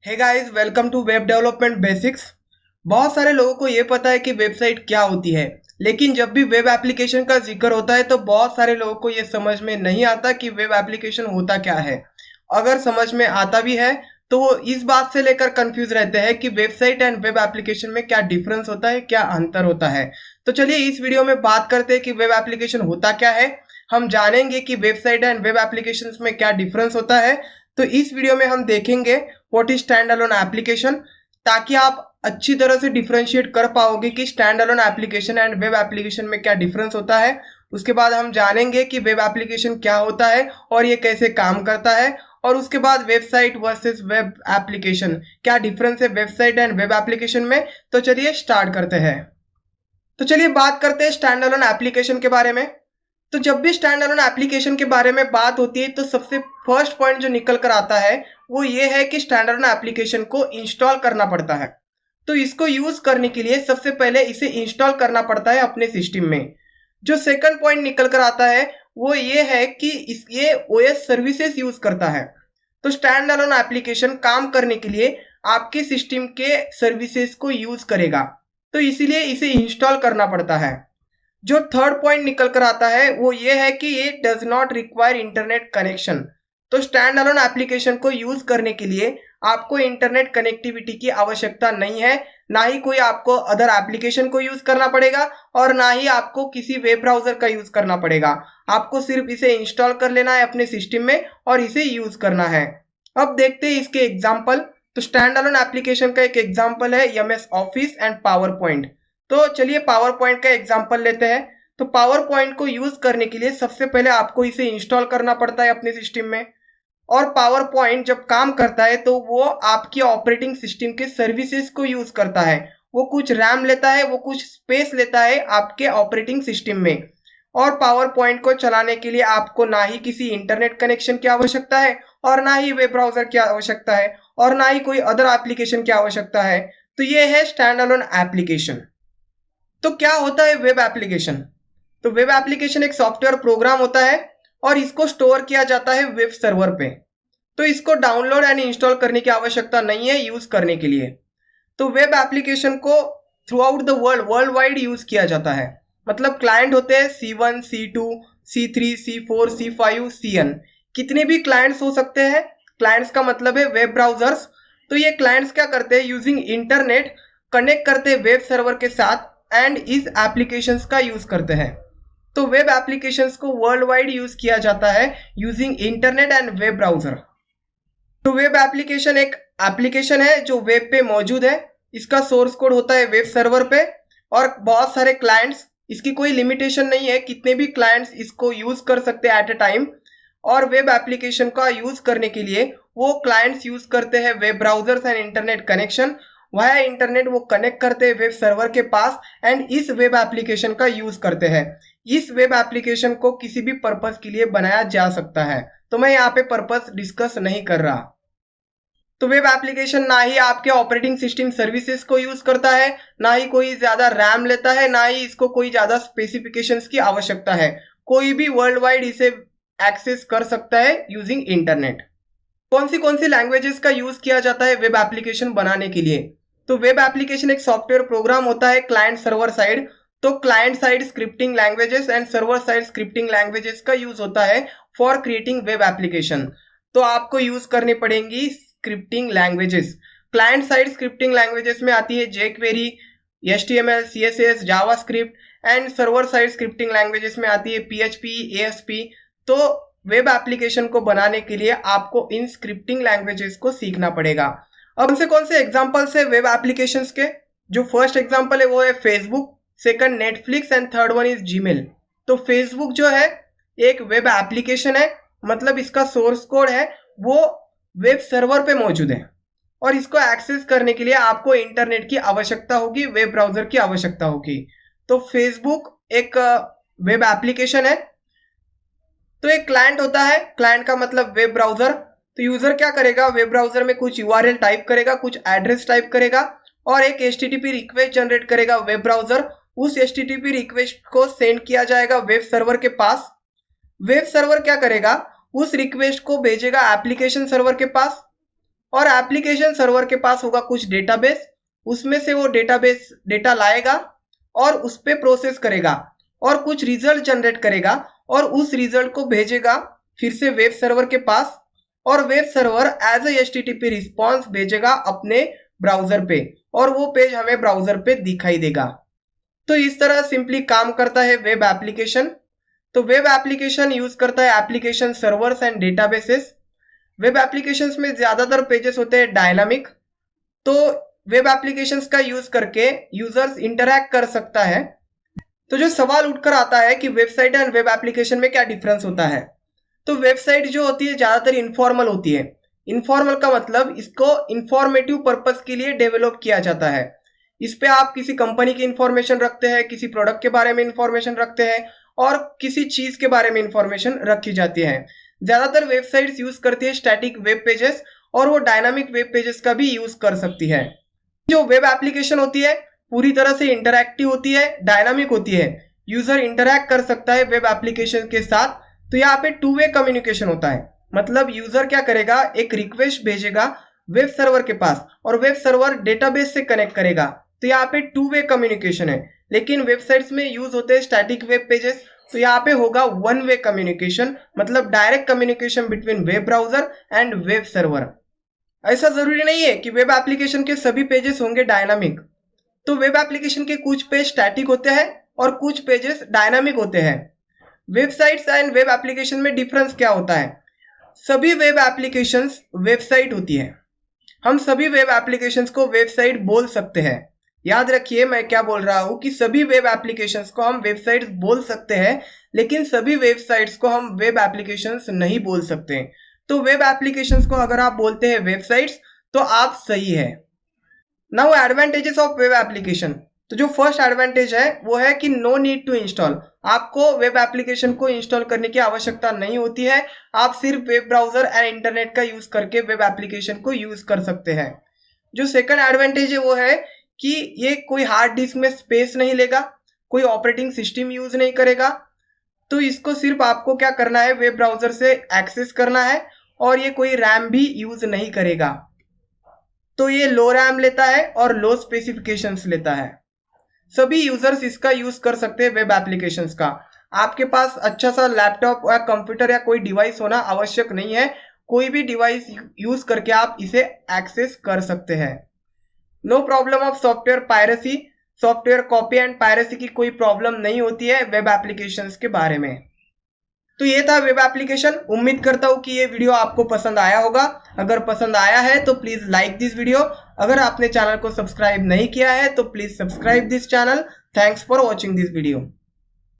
Hey guys, welcome to web development basics. बहुत सारे लोगों को ये पता है कि वेबसाइट क्या होती है, लेकिन जब भी वेब एप्लीकेशन का जिक्र होता है तो बहुत सारे लोगों को ये समझ में नहीं आता कि वेब एप्लीकेशन होता क्या है। अगर समझ में आता भी है तो वो इस बात से लेकर कंफ्यूज रहते हैं कि वेबसाइट एंड वेब एप्लीकेशन में क्या डिफरेंस होता है, क्या अंतर होता है। तो चलिए इस वीडियो में बात करते हैं कि वेब एप्लीकेशन होता क्या है। हम जानेंगे कि वेबसाइट एंड वेब एप्लीकेशन में क्या डिफरेंस होता है। तो इस वीडियो में हम देखेंगे what is stand alone application, ताकि आप अच्छी तरह से डिफरेंशिएट कर पाओगे कि stand alone application and web application में क्या डिफरेंस होता है। उसके बाद हम जानेंगे कि वेब एप्लीकेशन क्या होता है और ये कैसे काम करता है। और उसके बाद वेबसाइट वर्सेस वेब एप्लीकेशन, क्या डिफरेंस है वेबसाइट एंड वेब एप्लीकेशन में। तो चलिए स्टार्ट करते हैं। तो चलिए बात करते हैं स्टैंड अलोन एप्लीकेशन के बारे में। तो जब भी स्टैंड अलोन एप्लीकेशन के बारे में बात होती है तो सबसे फर्स्ट पॉइंट जो निकल कर आता है वो ये है कि स्टैंड अलोन एप्लीकेशन को इंस्टॉल करना पड़ता है। तो इसको यूज करने के लिए सबसे पहले इसे इंस्टॉल करना पड़ता है अपने सिस्टम में। जो सेकंड पॉइंट निकल कर आता है वो ये है कि ये ओएस सर्विसेज यूज करता है। तो स्टैंड अलोन एप्लीकेशन काम करने के लिए आपके सिस्टम के सर्विसेज को यूज करेगा, तो इसीलिए इसे इंस्टॉल करना पड़ता है। जो थर्ड पॉइंट निकल कर आता है वो ये है कि ये does not require internet connection. तो स्टैंड अलोन एप्लीकेशन को यूज करने के लिए आपको इंटरनेट कनेक्टिविटी की आवश्यकता नहीं है, ना ही कोई आपको अदर एप्लीकेशन को यूज करना पड़ेगा और ना ही आपको किसी वेब ब्राउजर का यूज करना पड़ेगा। आपको सिर्फ इसे इंस्टॉल कर लेना है अपने सिस्टम में और इसे यूज करना है। अब देखते हैं इसके एग्जाम्पल। तो स्टैंड अलोन एप्लीकेशन का एक एग्जाम्पल है MS office and power point. तो चलिए पावर पॉइंट का एग्जाम्पल लेते हैं। तो पावर पॉइंट को यूज करने के लिए सबसे पहले आपको इसे इंस्टॉल करना पड़ता है अपने सिस्टम में। और पावर पॉइंट जब काम करता है तो वो आपकी ऑपरेटिंग सिस्टम के सर्विसेज को यूज करता है। वो कुछ रैम लेता है, वो कुछ स्पेस लेता है आपके ऑपरेटिंग सिस्टम में। और पावर पॉइंट को चलाने के लिए आपको ना ही किसी इंटरनेट कनेक्शन की आवश्यकता है और ना ही वेब ब्राउजर की आवश्यकता है और ना ही कोई अदर एप्लीकेशन की आवश्यकता है। तो ये है स्टैंड अलोन एप्लीकेशन। तो क्या होता है वेब एप्लीकेशन? तो वेब एप्लीकेशन एक सॉफ्टवेयर प्रोग्राम होता है और इसको स्टोर किया जाता है वेब सर्वर पे। तो इसको डाउनलोड एंड इंस्टॉल करने की आवश्यकता नहीं है यूज करने के लिए। तो वेब एप्लीकेशन को through out the world wide use किया जाता है। मतलब क्लाइंट होते हैं C1, C2, C3, C4, C5, CN। कितने भी क्लाइंट्स हो सकते हैं। क्लाइंट्स का मतलब है वेब ब्राउजर्स। तो ये क्लाइंट्स क्या करते हैं, यूजिंग इंटरनेट कनेक्ट करते हैं वेब सर्वर के साथ एंड इस एप्लीकेशंस का यूज करते हैं। तो वेब एप्लीकेशंस को वर्ल्ड वाइड यूज किया जाता है using internet and web browser. तो वेब एप्लीकेशन एक एप्लीकेशन है जो वेब पे मौजूद है। इसका सोर्स कोड होता है वेब सर्वर पे और बहुत सारे क्लाइंट्स, इसकी कोई लिमिटेशन नहीं है, कितने भी क्लाइंट्स इसको यूज कर सकते हैं एट अ टाइम। और वेब एप्लीकेशन का यूज करने के लिए वो क्लाइंट्स यूज करते हैं web browsers and internet connection. Via internet वो कनेक्ट करते हैं वेब सर्वर के पास एंड इस वेब एप्लीकेशन का यूज करते हैं। इस वेब एप्लीकेशन को किसी भी पर्पस के लिए बनाया जा सकता है, तो मैं यहाँ पे पर्पस डिस्कस नहीं कर रहा। तो वेब एप्लीकेशन ना ही आपके ऑपरेटिंग सिस्टम सर्विसेज को यूज करता है, ना ही कोई ज्यादा रैम लेता है, ना ही इसको कोई ज्यादा स्पेसिफिकेशंस की आवश्यकता है। कोई भी वर्ल्ड वाइड इसे एक्सेस कर सकता है यूजिंग इंटरनेट। कौन सी लैंग्वेजेस का यूज किया जाता है वेब एप्लीकेशन बनाने के लिए? तो वेब एप्लीकेशन एक सॉफ्टवेयर प्रोग्राम होता है क्लाइंट सर्वर साइड। तो client side scripting languages and server side scripting languages का यूज होता है फॉर क्रिएटिंग वेब एप्लीकेशन। तो आपको यूज करनी पड़ेंगी scripting languages. Client side scripting languages में आती है jQuery, HTML, CSS, JavaScript and server side scripting languages में आती है PHP, ASP। तो वेब एप्लीकेशन को बनाने के लिए आपको इन स्क्रिप्टिंग लैंग्वेजेस को सीखना पड़ेगा। अब कौन से एग्जांपल्स है वेब एप्लीकेशंस के? जो फर्स्ट एग्जांपल है वो है Facebook, second Netflix and third one is Gmail. तो फेसबुक जो है एक वेब एप्लीकेशन है, मतलब इसका सोर्स कोड है वो वेब सर्वर पे मौजूद है और इसको एक्सेस करने के लिए आपको इंटरनेट की आवश्यकता होगी, वेब ब्राउजर की आवश्यकता होगी। तो फेसबुक एक वेब एप्लीकेशन है। तो एक क्लाइंट होता है, क्लाइंट का मतलब वेब ब्राउजर। तो यूजर क्या करेगा, वेब ब्राउजर में कुछ URL टाइप करेगा, कुछ एड्रेस टाइप करेगा और एक HTTP रिक्वेस्ट जनरेट करेगा वेब ब्राउजर। उस HTTP रिक्वेस्ट को सेंड किया जाएगा वेब सर्वर के पास। वेब सर्वर क्या करेगा, उस रिक्वेस्ट को भेजेगा एप्लीकेशन सर्वर के पास और एप्लीकेशन सर्वर के पास होगा कुछ डेटाबेस, उसमें से वो डेटाबेस डेटा लाएगा और उस पर प्रोसेस करेगा और कुछ रिजल्ट जनरेट करेगा और उस रिजल्ट को भेजेगा फिर से वेब सर्वर के पास, और web server as a HTTP response भेजेगा अपने ब्राउजर पे और वो पेज हमें ब्राउजर पे दिखाई देगा। तो इस तरह सिंपली काम करता है वेब एप्लीकेशन। तो वेब एप्लीकेशन यूज करता है application servers and databases. Web applications में ज्यादातर पेजेस होते हैं डायनामिक, तो वेब एप्लीकेशंस का यूज करके यूजर्स इंटरैक्ट कर सकता है। तो जो सवाल उठकर आता है कि वेबसाइट एंड वेब एप्लीकेशन में क्या डिफरेंस होता है, तो वेबसाइट जो होती है ज्यादातर इनफॉर्मल होती है। इनफॉर्मल का मतलब इसको इंफॉर्मेटिव पर्पस के लिए डेवलप किया जाता है। इस पे आप किसी कंपनी की इंफॉर्मेशन रखते हैं, किसी प्रोडक्ट के बारे में इंफॉर्मेशन रखते हैं और किसी चीज के बारे में इंफॉर्मेशन रखी जाती है। ज्यादातर वेबसाइट्स यूज करती है स्टैटिक वेब पेजेस और वो डायनामिक वेब पेजेस का भी यूज कर सकती है। जो वेब एप्लीकेशन होती है पूरी तरह से इंटरैक्टिव होती है, डायनामिक होती है, यूजर इंटरैक्ट कर सकता है वेब एप्लीकेशन के साथ। तो यहाँ पे टू वे कम्युनिकेशन होता है, मतलब यूजर क्या करेगा, एक रिक्वेस्ट भेजेगा वेब सर्वर के पास और वेब सर्वर डेटाबेस से कनेक्ट करेगा। तो यहाँ पे टू वे कम्युनिकेशन है। लेकिन वेबसाइट्स में यूज होते हैं स्टैटिक वेब पेजेस, तो यहाँ पे होगा वन वे कम्युनिकेशन, मतलब direct communication between web browser and web server. ऐसा जरूरी नहीं है कि वेब एप्लीकेशन के सभी पेजेस होंगे डायनामिक। तो वेब एप्लीकेशन के कुछ पेज स्टैटिक होते हैं और कुछ पेजेस डायनामिक होते हैं। वेबसाइट्स एंड वेब एप्लीकेशन में डिफरेंस क्या होता है? सभी वेब एप्लीकेशंस वेबसाइट होती है। हम सभी वेब एप्लीकेशंस को वेबसाइट बोल सकते हैं। याद रखिए मैं क्या बोल रहा हूँ कि सभी वेब एप्लीकेशंस को हम वेबसाइट्स बोल सकते हैं, लेकिन सभी वेबसाइट्स को हम वेब एप्लीकेशंस नहीं बोल सकते। तो वेब एप्लीकेशंस को अगर आप बोलते हैं वेबसाइट्स तो आप सही है। Now advantages of web application. तो जो फर्स्ट एडवांटेज है वो है कि नो नीड टू इंस्टॉल। आपको वेब एप्लीकेशन को इंस्टॉल करने की आवश्यकता नहीं होती है। आप सिर्फ वेब ब्राउजर एंड इंटरनेट का यूज करके वेब एप्लीकेशन को यूज कर सकते हैं। जो सेकंड एडवांटेज है वो है कि ये कोई हार्ड डिस्क में स्पेस नहीं लेगा, कोई ऑपरेटिंग सिस्टम यूज नहीं करेगा। तो इसको सिर्फ आपको क्या करना है, वेब ब्राउजर से एक्सेस करना है और ये कोई रैम भी यूज नहीं करेगा। तो ये लो रैम लेता है और लो स्पेसिफिकेशंस लेता है। सभी यूजर्स इसका यूज कर सकते हैं वेब एप्लीकेशंस का। आपके पास अच्छा सा लैपटॉप या कंप्यूटर या कोई डिवाइस होना आवश्यक नहीं है, कोई भी डिवाइस यूज करके आप इसे एक्सेस कर सकते हैं। No problem of software piracy. Software copy and piracy की कोई प्रॉब्लम नहीं होती है वेब एप्लीकेशंस के बारे में। तो ये था वेब एप्लीकेशन। उम्मीद करता हूँ कि ये वीडियो आपको पसंद आया होगा। अगर पसंद आया है तो प्लीज लाइक दिस वीडियो। अगर आपने चैनल को सब्सक्राइब नहीं किया है तो please subscribe this channel. Thanks for watching this video.